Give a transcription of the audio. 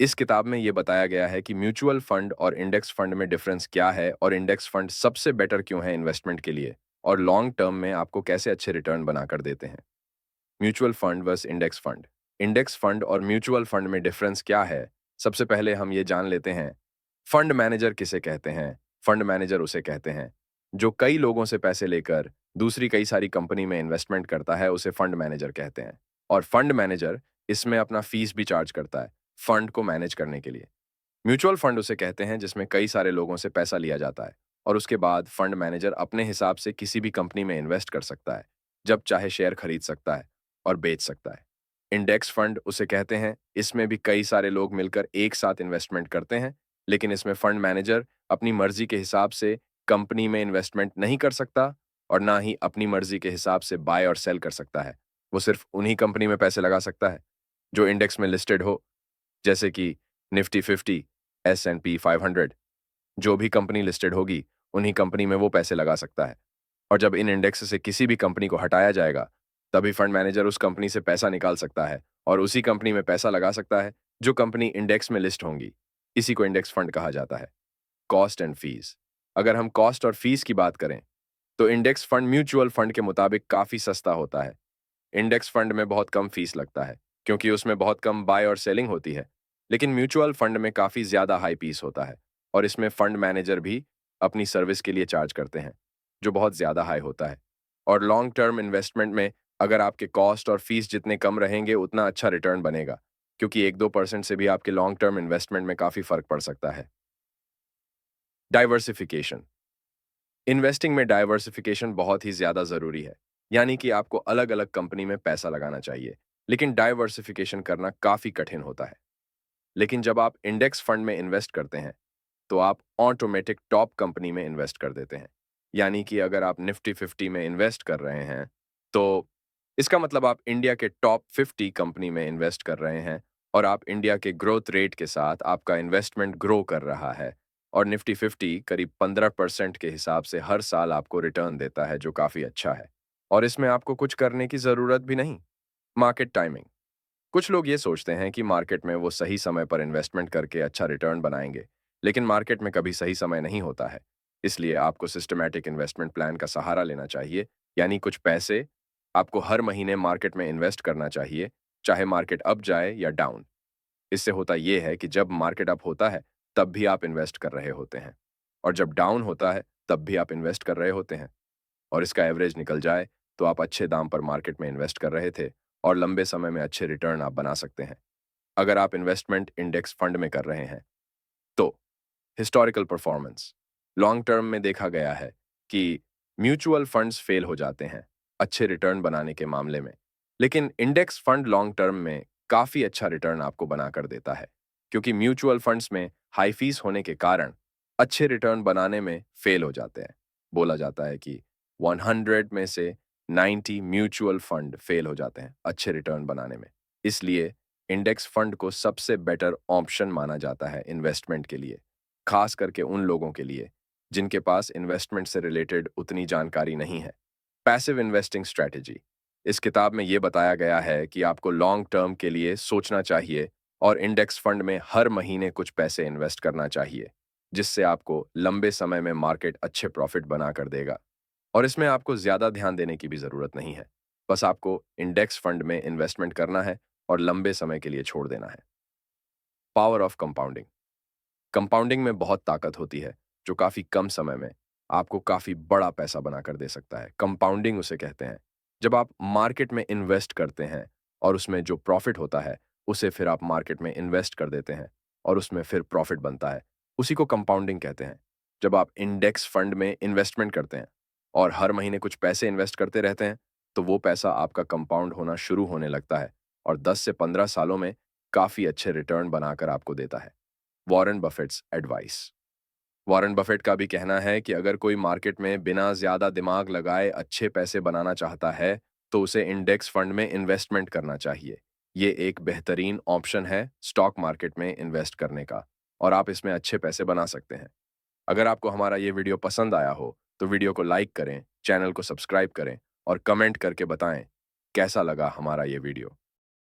इस किताब में ये बताया गया है कि म्यूचुअल फंड और इंडेक्स फंड में डिफरेंस क्या है और इंडेक्स फंड सबसे बेटर क्यों है इन्वेस्टमेंट के लिए और लॉन्ग टर्म में आपको कैसे अच्छे रिटर्न बनाकर देते हैं। Mutual fund versus index fund. Index fund और म्यूचुअल फंड में डिफरेंस क्या है? सबसे पहले हम ये जान लेते हैं। फंड मैनेजर किसे कहते हैं? फंड मैनेजर उसे कहते हैं जो कई लोगों से पैसे लेकर दूसरी कई सारी कंपनी में इन्वेस्टमेंट करता है, उसे फंड मैनेजर कहते हैं। और फंड मैनेजर इसमें अपना फीस भी चार्ज करता है फंड को मैनेज करने के लिए। म्यूचुअल फंड उसे कहते हैं जिसमें कई सारे लोगों से पैसा लिया जाता है और उसके बाद फंड मैनेजर अपने हिसाब से किसी भी कंपनी में इन्वेस्ट कर सकता है, जब चाहे शेयर खरीद सकता है और बेच सकता है। इंडेक्स फंड उसे कहते हैं, इसमें भी कई सारे लोग मिलकर एक साथ इन्वेस्टमेंट करते हैं, लेकिन इसमें फंड मैनेजर अपनी मर्जी के हिसाब से कंपनी में इन्वेस्टमेंट नहीं कर सकता और ना ही अपनी मर्जी के हिसाब से बाय और सेल कर सकता है। वो सिर्फ उन्हीं कंपनी में पैसे लगा सकता है जो इंडेक्स में लिस्टेड हो, जैसे कि निफ्टी 50, S&P 500। जो भी कंपनी लिस्टेड होगी, उन्हीं कंपनी में वो पैसे लगा सकता है। और जब इन इंडेक्स से किसी भी कंपनी को हटाया जाएगा, तभी फंड मैनेजर उस कंपनी से पैसा निकाल सकता है और उसी कंपनी में पैसा लगा सकता है जो कंपनी इंडेक्स में लिस्ट होंगी। इसी को इंडेक्स फंड कहा जाता है। Cost and fees. अगर हम कॉस्ट और फीस की बात करें, तो इंडेक्स फंड म्यूचुअल फंड के मुताबिक काफ़ी सस्ता होता है। इंडेक्स फंड में बहुत कम फीस लगता है क्योंकि उसमें बहुत कम बाय और सेलिंग होती है, लेकिन म्यूचुअल फंड में काफ़ी ज़्यादा हाई फीस होता है और इसमें फंड मैनेजर भी अपनी सर्विस के लिए चार्ज करते हैं, जो बहुत ज़्यादा हाई होता है। और लॉन्ग टर्म इन्वेस्टमेंट में अगर आपके कॉस्ट और फीस जितने कम रहेंगे, उतना अच्छा रिटर्न बनेगा, क्योंकि 1-2% से भी आपके लॉन्ग टर्म इन्वेस्टमेंट में काफ़ी फ़र्क पड़ सकता है। डाइवर्सिफिकेशन। इन्वेस्टिंग में डाइवर्सिफिकेशन बहुत ही ज़्यादा ज़रूरी है, यानी कि आपको अलग-अलग कंपनी में पैसा लगाना चाहिए, लेकिन डाइवर्सिफिकेशन करना काफ़ी कठिन होता है। लेकिन जब आप इंडेक्स फंड में इन्वेस्ट करते हैं, तो आप ऑटोमेटिक टॉप कंपनी में इन्वेस्ट कर देते हैं। यानी कि अगर आप निफ्टी 50 में इन्वेस्ट कर रहे हैं, तो इसका मतलब आप इंडिया के टॉप 50 कंपनी में इन्वेस्ट कर रहे हैं और आप इंडिया के ग्रोथ रेट के साथ आपका इन्वेस्टमेंट ग्रो कर रहा है और निफ्टी 50 करीब 15% के हिसाब से हर साल आपको रिटर्न देता है, जो काफ़ी अच्छा है। और इसमें आपको कुछ करने की ज़रूरत भी नहीं। Market timing. कुछ लोग ये सोचते हैं कि मार्केट में वो सही समय पर इन्वेस्टमेंट करके अच्छा रिटर्न बनाएंगे, लेकिन मार्केट में कभी सही समय नहीं होता है। इसलिए आपको सिस्टमैटिक इन्वेस्टमेंट प्लान का सहारा लेना चाहिए, यानी कुछ पैसे आपको हर महीने मार्केट में इन्वेस्ट करना चाहिए, चाहे मार्केट अप जाए या डाउन। इससे होता ये है कि जब मार्केट अप होता है, तब भी आप इन्वेस्ट कर रहे होते हैं और जब डाउन होता है, तब भी आप इन्वेस्ट कर रहे होते हैं। और इसका एवरेज निकल जाए, तो आप अच्छे दाम पर मार्केट में इन्वेस्ट कर रहे थे और लंबे समय में अच्छे रिटर्न आप बना सकते हैं। अगर आप इन्वेस्टमेंट इंडेक्स फंड में कर रहे हैं, तो हिस्टोरिकल परफॉर्मेंस। लॉन्ग टर्म में देखा गया है कि म्यूचुअल फंड्स फेल हो जाते हैं अच्छे रिटर्न बनाने के मामले में, लेकिन इंडेक्स फंड लॉन्ग टर्म में काफ़ी अच्छा रिटर्न आपको बनाकर देता है, क्योंकि म्यूचुअल फंड्स में हाई फीस होने के कारण अच्छे रिटर्न बनाने में फेल हो जाते हैं। बोला जाता है कि 100 में से 90 म्यूचुअल फंड फेल हो जाते हैं अच्छे रिटर्न बनाने में। इसलिए इंडेक्स फंड को सबसे बेटर ऑप्शन माना जाता है इन्वेस्टमेंट के लिए, खास करके उन लोगों के लिए जिनके पास इन्वेस्टमेंट से रिलेटेड उतनी जानकारी नहीं है। Passive investing strategy. इस किताब में ये बताया गया है कि आपको लॉन्ग टर्म के लिए सोचना चाहिए और इंडेक्स फंड में हर महीने कुछ पैसे इन्वेस्ट करना चाहिए, जिससे आपको लंबे समय में मार्केट अच्छे प्रॉफिट बना कर देगा। और इसमें आपको ज़्यादा ध्यान देने की भी ज़रूरत नहीं है। बस आपको इंडेक्स फंड में इन्वेस्टमेंट करना है और लंबे समय के लिए छोड़ देना है। Power of compounding. कंपाउंडिंग में बहुत ताकत होती है, जो काफ़ी कम समय में आपको काफ़ी बड़ा पैसा बनाकर दे सकता है। कंपाउंडिंग उसे कहते हैं। जब आप मार्केट में इन्वेस्ट करते हैं और उसमें जो प्रॉफिट होता है, उसे फिर आप मार्केट में इन्वेस्ट कर देते हैं और उसमें फिर प्रॉफिट बनता है। उसी को कंपाउंडिंग कहते हैं। जब आप इंडेक्स फंड में इन्वेस्टमेंट करते हैं और हर महीने कुछ पैसे इन्वेस्ट करते रहते हैं, तो वो पैसा आपका कंपाउंड होना शुरू होने लगता है और 10 से 15 सालों में काफ़ी अच्छे रिटर्न बनाकर आपको देता है। Warren Buffett's advice. Warren Buffett का भी कहना है कि अगर कोई मार्केट में बिना ज्यादा दिमाग लगाए अच्छे पैसे बनाना चाहता है, तो उसे इंडेक्स फंड में इन्वेस्टमेंट करना चाहिए। ये एक बेहतरीन ऑप्शन है स्टॉक मार्केट में इन्वेस्ट करने का और आप इसमें अच्छे पैसे बना सकते हैं। अगर आपको हमारा ये वीडियो पसंद आया हो, तो वीडियो को लाइक करें, चैनल को सब्सक्राइब करें और कमेंट करके बताएं कैसा लगा हमारा ये वीडियो।